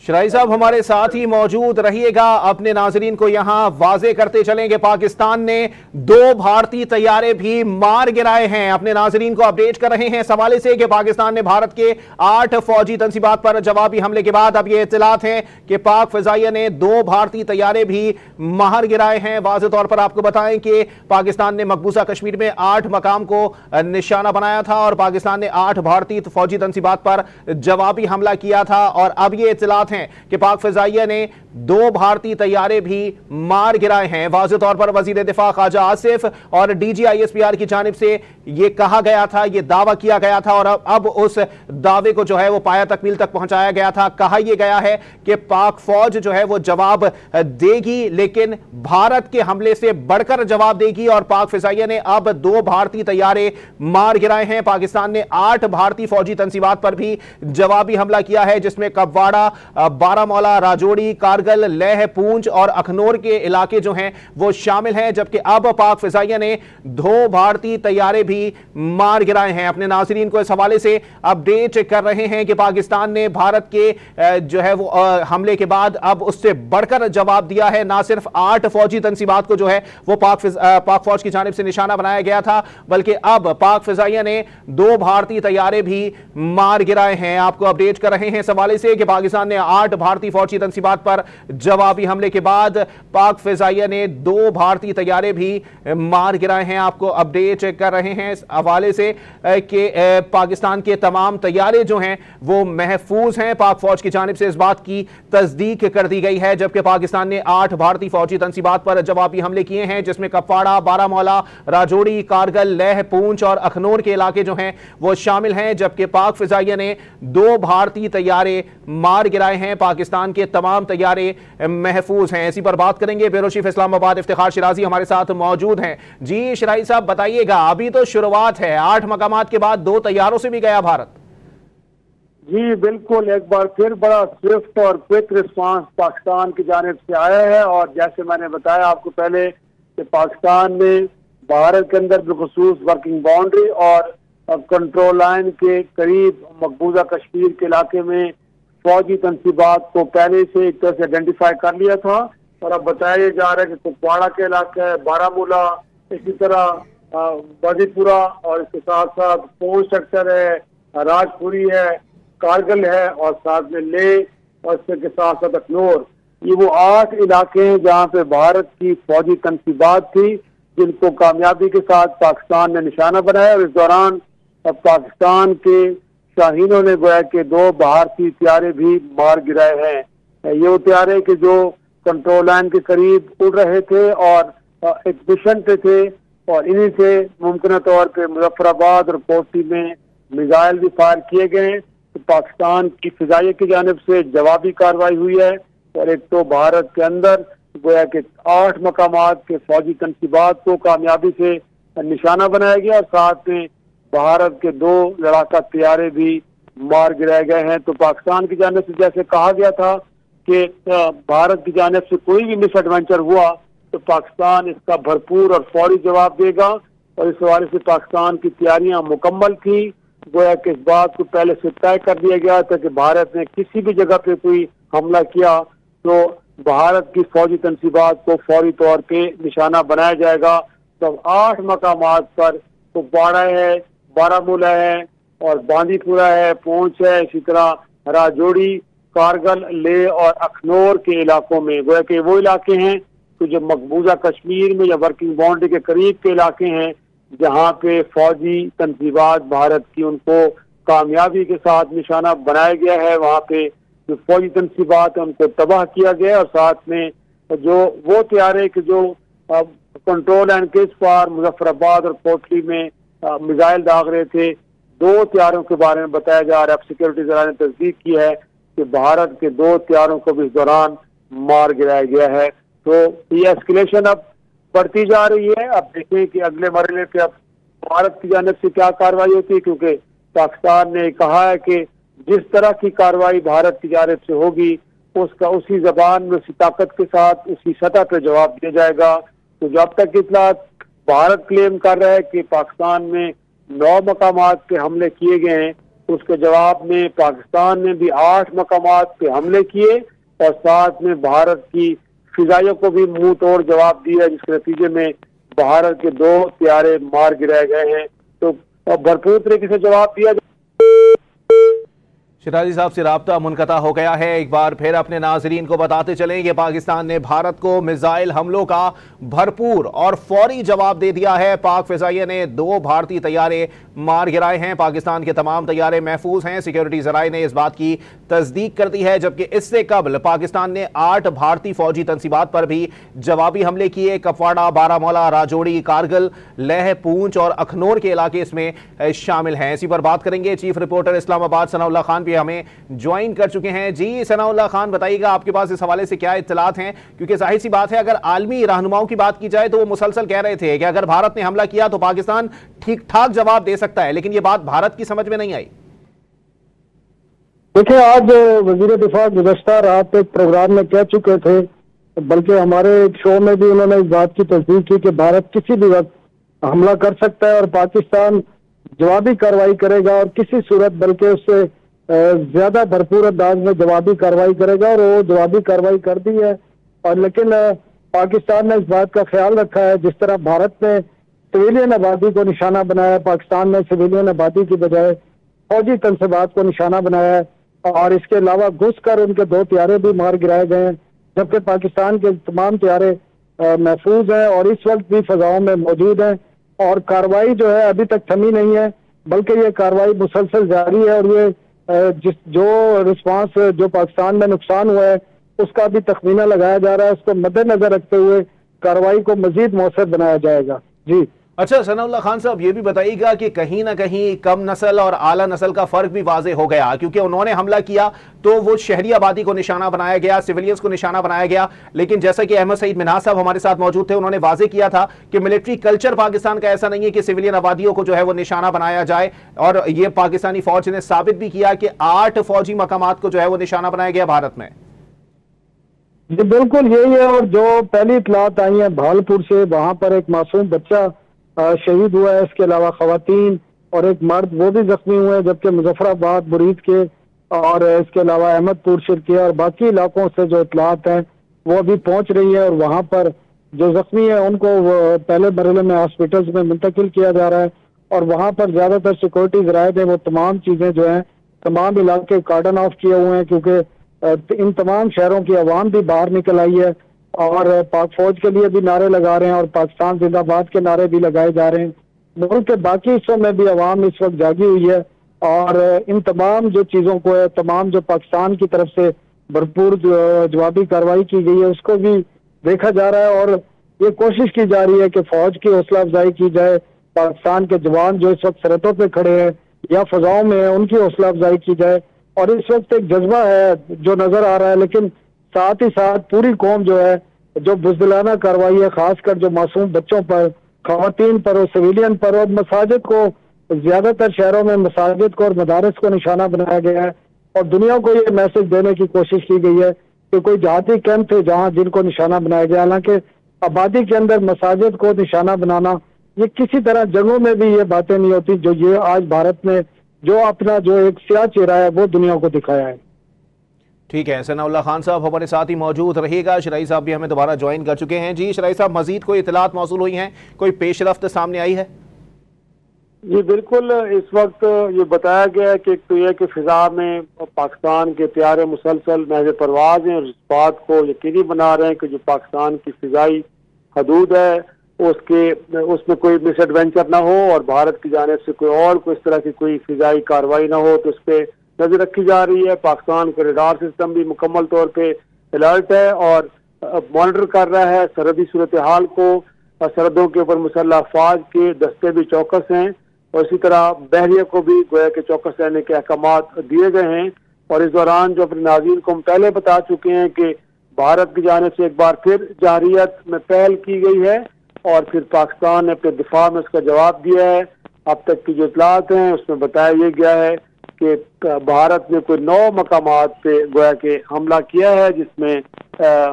शराई साहब हमारे साथ ही मौजूद रहिएगा। अपने नाजरीन को यहां वाजे करते चलेंगे, पाकिस्तान ने 2 भारतीय तैयारे भी मार गिराए हैं। अपने नाजरीन को अपडेट कर रहे हैं इस हवाले से कि पाकिस्तान ने भारत के 8 फौजी तंसीबात पर जवाबी हमले के बाद अब ये इत्तलात हैं कि पाक फिजाइया ने 2 भारतीय तैयारे भी मार गिराए हैं। वाज़े तौर पर आपको बताएं कि पाकिस्तान ने मकबूजा कश्मीर में 8 मकाम को निशाना बनाया था और पाकिस्तान ने 8 भारतीय फौजी तंसीबात पर जवाबी हमला किया था। और अब ये इत्तलात हैं कि पाक फिजाइया ने 2 भारतीय तैयारे भी मार गिराए हैं। वाज़े तौर पर वजीर दिफा ख्वाजा आसिफ और DGISPR की जानिब से यह कहा गया था, यह दावा किया गया था और अब उस दावे को जो है वो पाया तकमील तक पहुंचाया गया था। कहा यह गया है कि पाक फौज जो है वो जवाब देगी, लेकिन भारत के हमले से बढ़कर जवाब देगी। और पाक फिजाइया ने अब 2 भारतीय तैयारे मार गिराए हैं। पाकिस्तान ने 8 भारतीय फौजी तंसीबात पर भी जवाबी हमला किया है, जिसमें कपवाड़ा, बारामौला, राजौरी, कारगिल, लेह, पूंछ और अखनौर के इलाके जो हैं वो शामिल हैं। जबकि अब पाक फिजाइया ने 2 भारतीय तैयारे भी मार गिराए हैं। अपने नाज़रीन को इस हवाले से अपडेट कर रहे हैं कि पाकिस्तान ने भारत के जो है वो हमले के बाद अब उससे बढ़कर जवाब दिया है। ना सिर्फ 8 फौजी तंसीबात को जो है वो पाक फौज की जानिब से निशाना बनाया गया था, बल्कि अब पाक फिजाइया ने 2 भारतीय तैयारे भी मार गिराए हैं। आपको अपडेट कर रहे हैं इस हवाले से कि पाकिस्तान ने 8 भारतीय फौजी तंसीबात पर जवाबी हमले के बाद पाक फिजाइया ने 2 भारतीय तैयारे भी मार गिराए हैं। आपको अपडेट कर रहे हैं इस हवाले से कि पाकिस्तान के तमाम तैयारे जो हैं वो महफूज हैं। पाक फौज की जानिब से इस बात की तस्दीक कर दी गई है। जबकि पाकिस्तान ने 8 भारतीय फौजी तंसीबात पर जवाबी हमले किए हैं, जिसमें कपवाड़ा, बारामौला, राजौरी, कारगिल, लेह, पूंछ और अखनौर के इलाके जो हैं वो शामिल हैं। जबकि पाक फिजाइया ने 2 भारतीय तैयारे मार गिराए हैं। पाकिस्तान के तमाम तैयारे महफूज हैं। इसी पर बात करेंगे। ब्यूरो चीफ इस्लामाबाद इफ्तिखार शिराजी हमारे साथ मौजूद हैं। जी शिराजी साहब बताइएगा, अभी तो शुरुआत है, 8 मकामात के बाद 2 तैयारों से भी गया भारत। जी बिल्कुल, एक बार फिर बड़ा स्विफ्ट और क्विक रिस्पांस पाकिस्तान की जानिब से आया है। और जैसे मैंने बताया आपको पहले कि पाकिस्तान ने भारत के अंदर बिलखुसूस वर्किंग बाउंड्री और कंट्रोल लाइन के करीब मकबूजा कश्मीर के इलाके में फौजी तंसीबात को पहले से एक तरह से आइडेंटिफाई कर लिया था। और अब बताया जा रहा है कि कुपवाड़ा के इलाका है, बारामूला, इसी तरह बाजीपुरा और इसके साथ साथ पूंछ सेक्टर है, राजपुरी है, कारगिल है और साथ में ले और इसके साथ साथ अखनौर। ये वो 8 इलाके हैं जहाँ पे भारत की फौजी तंसीबात थी, जिनको कामयाबी के साथ पाकिस्तान ने निशाना बनाया। और इस दौरान अब पाकिस्तान के शाहीनों ने गोया के 2 भारतीय तैयारे भी मार गिराए हैं। ये वो तैयारे कि जो कंट्रोल लाइन के करीब उड़ रहे थे और एक मिशन पे थे, और इन्हीं से मुमकिन तौर पे मुजफ्फराबाद और कोटी में मिसाइल भी फायर किए गए। तो पाकिस्तान की फिजाइया की जानिब से जवाबी कार्रवाई हुई है। और एक तो भारत के अंदर गोया के 8 मकामात के फौजी तंसीबात को कामयाबी से निशाना बनाया गया और साथ में भारत के 2 लड़ाका तैयारे भी मार गिराए गए हैं। तो पाकिस्तान की जानिब से जैसे कहा गया था कि भारत की जानिब से कोई भी मिस एडवेंचर हुआ तो पाकिस्तान इसका भरपूर और फौरी जवाब देगा। और इस हवाले से पाकिस्तान की तैयारियां मुकम्मल थी। गोया कि इस बात को पहले से तय कर दिया गया था कि भारत ने किसी भी जगह पे कोई हमला किया तो भारत की फौजी तंसीबात को फौरी तौर पे निशाना बनाया जाएगा। तो 8 मकामात पर कुपवाड़ा है, बारामूला है और बांदीपुरा है, पूंछ है, इसी तरह राजौरी, कारगिल, ले और अखनौर के इलाकों में गोया कि वो इलाके हैं तो जो मकबूजा कश्मीर में या वर्किंग बाउंड्री के करीब के इलाके हैं जहाँ पे फौजी तंसीबात भारत की उनको कामयाबी के साथ निशाना बनाया गया है। वहाँ पे जो फौजी तंसीबात है उनको तबाह किया गया। और साथ में जो वो तैयारे कि जो कंट्रोल एंड के इस पार मुजफ्फराबाद और कोटली में मिसाइल दाग रहे थे, 2 तैयारों के बारे में बताया जा रहा है। अब सिक्योरिटी जरा ने तस्दीक की है कि भारत के 2 तैयारों को भी इस दौरान मार गिराया गया है। तो ये एस्केलेशन अब बढ़ती जा रही है। अब देखें कि अगले मरहले पे अब भारत की जानिब से क्या कार्रवाई होती है, क्योंकि पाकिस्तान ने कहा है कि जिस तरह की कार्रवाई भारत की जानिब से होगी उसका उसी जबान में, उसी ताकत के साथ, उसी सतह पे जवाब दिया जाएगा। तो जब तक इतना भारत क्लेम कर रहा है कि पाकिस्तान में 9 मकामात पे हमले किए गए हैं, उसके जवाब में पाकिस्तान ने भी 8 मकामात पे हमले किए और साथ में भारत की फिजाइयों को भी मुंह तोड़ जवाब दिया, जिसके नतीजे में भारत के 2 तैयारे मार गिराए गए हैं। तो भरपूर तरीके से जवाब दिया। शिराजी साहब से राब्ता मुनक़ता हो गया है। एक बार फिर अपने नाजरीन को बताते चलें कि पाकिस्तान ने भारत को मिसाइल हमलों का भरपूर और फौरी जवाब दे दिया है। पाक फिजाइये ने 2 भारतीय तैयारे मार गिराए हैं। पाकिस्तान के तमाम तैयारे महफूज हैं। सिक्योरिटी जराए ने इस बात की तस्दीक कर दी है, जबकि इससे कबल पाकिस्तान ने 8 भारतीय फौजी तंसीबात पर भी जवाबी हमले किए। कपवाड़ा, बारामूला, राजौरी, कारगिल, लेह, पूंछ और अखनौर के इलाके इसमें शामिल हैं। इसी पर बात करेंगे। चीफ रिपोर्टर इस्लामाबाद सनाउल्लाह खान भी हमें ज्वाइन कर चुके हैं। जी सनाउल्लाह खान, बताइएगा आपके पास इस हवाले से क्या इत्तलात हैं, क्योंकि जाहिर सी बात है अगर आलमी रहनुमाओं की बात की जाए तो वो मुसलसल कह रहे थे कि अगर भारत ने हमला किया तो पाकिस्तान ठीक ठाक जवाब दे सकता है, लेकिन ये बात भारत की समझ में नहीं आई। देखिए, आज वजीर दिफा गुज़श्ता रात एक प्रोग्राम में कह चुके थे, बल्कि हमारे एक शो में भी उन्होंने इस बात की तस्दीक की कि भारत किसी भी वक्त हमला कर सकता है और पाकिस्तान जवाबी कार्रवाई करेगा और किसी सूरत बल्कि उससे ज्यादा भरपूर अंदाज में जवाबी कार्रवाई करेगा, और वो जवाबी कार्रवाई कर दी है। और लेकिन पाकिस्तान ने इस बात का ख्याल रखा है, जिस तरह भारत ने सिविलियन आबादी को निशाना बनाया, पाकिस्तान ने सिविलियन आबादी की बजाय फौजी तंसीबात को निशाना बनाया है। और इसके अलावा घुसकर उनके 2 तैयारे भी मार गिराए गए हैं, जबकि पाकिस्तान के तमाम तैयारे महफूज हैं और इस वक्त भी फजाओं में मौजूद हैं। और कार्रवाई जो है अभी तक थमी नहीं है, बल्कि ये कार्रवाई मुसलसल जारी है। और ये जो रिस्पांस जो पाकिस्तान में नुकसान हुआ है उसका भी तखमीना लगाया जा रहा है। उसको मद्देनजर रखते हुए कार्रवाई को मजीद मौसर बनाया जाएगा। जी अच्छा सनाउल्लाह खान साहब, ये भी बताइएगा कि कहीं ना कहीं कम नस्ल और आला नस्ल का फर्क भी वाजे हो गया, क्योंकि उन्होंने हमला किया तो वो शहरी आबादी को निशाना बनाया गया, सिविलियंस को निशाना बनाया गया। लेकिन जैसा कि अहमद सईद मिन्हाज साहब हमारे साथ मौजूद थे, उन्होंने वाजे किया था कि मिलिट्री कल्चर पाकिस्तान का ऐसा नहीं है कि सिविलियन आबादियों को जो है वो निशाना बनाया जाए। और ये पाकिस्तानी फौज ने साबित भी किया कि 8 फौजी मकामात को जो है वो निशाना बनाया गया भारत में। जी बिल्कुल यही है। और जो पहली इतलात आई है भालपुर से, वहां पर एक मासूम बच्चा शहीद हुआ है। इसके अलावा खवातीन और एक मर्द वो भी जख्मी हुए हैं, जबकि मुजफ्फराबाद, बुरीद के और इसके अलावा अहमदपुर शिरके और बाकी इलाकों से जो इतलात हैं वो अभी पहुंच रही है। और वहां पर जो जख्मी है उनको पहले मरहले में हॉस्पिटल्स में मुंतकिल किया जा रहा है। और वहां पर ज्यादातर सिक्योरिटी जराए थे, वो तमाम चीजें जो है तमाम इलाके कार्डन ऑफ किए हुए हैं, क्योंकि इन तमाम शहरों की आवाम भी बाहर निकल आई है और पाक फौज के लिए भी नारे लगा रहे हैं और पाकिस्तान जिंदाबाद के नारे भी लगाए जा रहे हैं। मुल्क के बाकी हिस्सों में भी आवाम इस वक्त जागी हुई है और इन तमाम जो चीजों को है, तमाम जो पाकिस्तान की तरफ से भरपूर जवाबी कार्रवाई की गई है उसको भी देखा जा रहा है। और ये कोशिश की जा रही है कि फौज की हौसला अफजाई की जाए, पाकिस्तान के जवान जो इस वक्त सरहदों पे खड़े हैं या फजाओं में है उनकी हौसला अफजाई की जाए। और इस वक्त एक जज्बा है जो नजर आ रहा है, लेकिन साथ ही साथ पूरी कौम जो है जो बुज़दिलाना कार्रवाई है, खासकर जो मासूम बच्चों पर, खवातीन पर और सिविलियन पर और मसाजिद को, ज्यादातर शहरों में मसाजिद को और मदारस को निशाना बनाया गया है। और दुनिया को ये मैसेज देने की कोशिश की गई है कि कोई जहाती कैंप थे जहां जिनको निशाना बनाया गया। हालांकि आबादी के अंदर मसाजिद को निशाना बनाना ये किसी तरह जंगों में भी ये बातें नहीं होती जो ये आज भारत ने जो अपना जो एक स्याह चेहरा है वो दुनिया को दिखाया है। ठीक है, सनाउल्लाह खान साहब हमारे साथ ही मौजूद रहिएगा। शराई साहब भी हमें दोबारा ज्वाइन कर चुके हैं। जी शराई साहब, मजीद कोई इतलात मौसूल हुई हैं, कोई पेशरफ्त सामने आई है? जी बिल्कुल, इस वक्त ये बताया गया है कि एक तो यह कि फिजा में पाकिस्तान के तैयारे मुसलसल महज परवाज हैं और इस बात को यकीनी बना रहे हैं कि जो पाकिस्तान की फिजाई हदूद है उसमें कोई मिसएडवेंचर ना हो और भारत की जानिब से कोई इस तरह की कोई फिजाई कार्रवाई ना हो, तो उस पर नजर रखी जा रही है। पाकिस्तान का रडार सिस्टम भी मुकम्मल तौर पे अलर्ट है और मॉनिटर कर रहा है सरहदी सूरत हाल को। सरहदों के ऊपर मुसल्लह अफवाज के दस्ते भी चौकस हैं और इसी तरह बहरिया को भी गोया के चौकस रहने के अहकामात दिए गए हैं। और इस दौरान जो अपने नाज़रीन को हम पहले बता चुके हैं कि भारत की जानिब से एक बार फिर जारियत में पहल की गई है और फिर पाकिस्तान ने अपने दिफा में उसका जवाब दिया है। अब तक की जो इतलात हैं उसमें बताया यह गया है कि भारत ने कोई 9 मकामात पे गोया के हमला किया है, जिसमें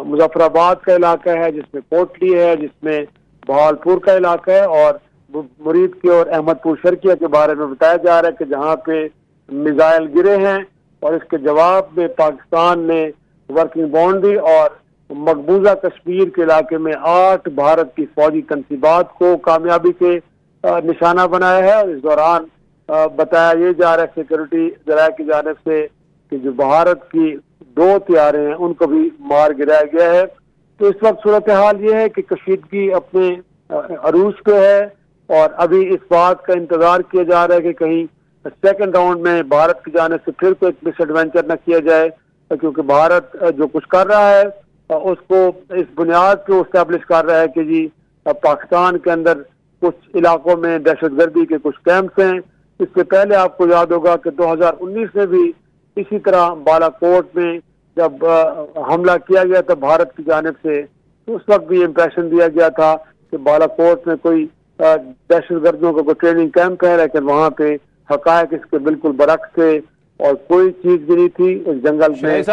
मुजफ्फराबाद का इलाका है, जिसमें कोटली है, जिसमें भावलपुर का इलाका है और मुरीद के और अहमदपुर शर्किया के बारे में बताया जा रहा है कि जहाँ पे मिसाइल गिरे हैं और इसके जवाब में पाकिस्तान ने वर्किंग बाउंड्री और मकबूजा कश्मीर के इलाके में 8 भारत की फौजी तनसीबात को कामयाबी के निशाना बनाया है। और इस दौरान बताया ये जा रहा है सिक्योरिटी जराये की जानिब से कि जो भारत की 2 तैयारे हैं उनको भी मार गिराया गया है। तो इस वक्त सूरत हाल ये है कि कशीदगी अपने अरूज पे है और अभी इस बात का इंतजार किया जा रहा है कि कहीं सेकंड राउंड में भारत की जाने से फिर कोई मिसएडवेंचर न किया जाए, क्योंकि भारत जो कुछ कर रहा है उसको इस बुनियाद पे एस्टेब्लिश कर रहा है कि जी पाकिस्तान के अंदर कुछ इलाकों में दहशतगर्दी के कुछ कैंप्स हैं। इससे पहले आपको याद होगा कि 2019 में भी इसी तरह बालाकोट में जब हमला किया गया था भारत की जानिब से, तो उस वक्त भी इम्प्रेशन दिया गया था कि बालाकोट में कोई दहशतगर्दियों का कोई ट्रेनिंग कैंप है, लेकिन वहाँ पे हकायक इसके बिल्कुल बरक्स थे और कोई चीज भी नहीं थी इस जंगल में।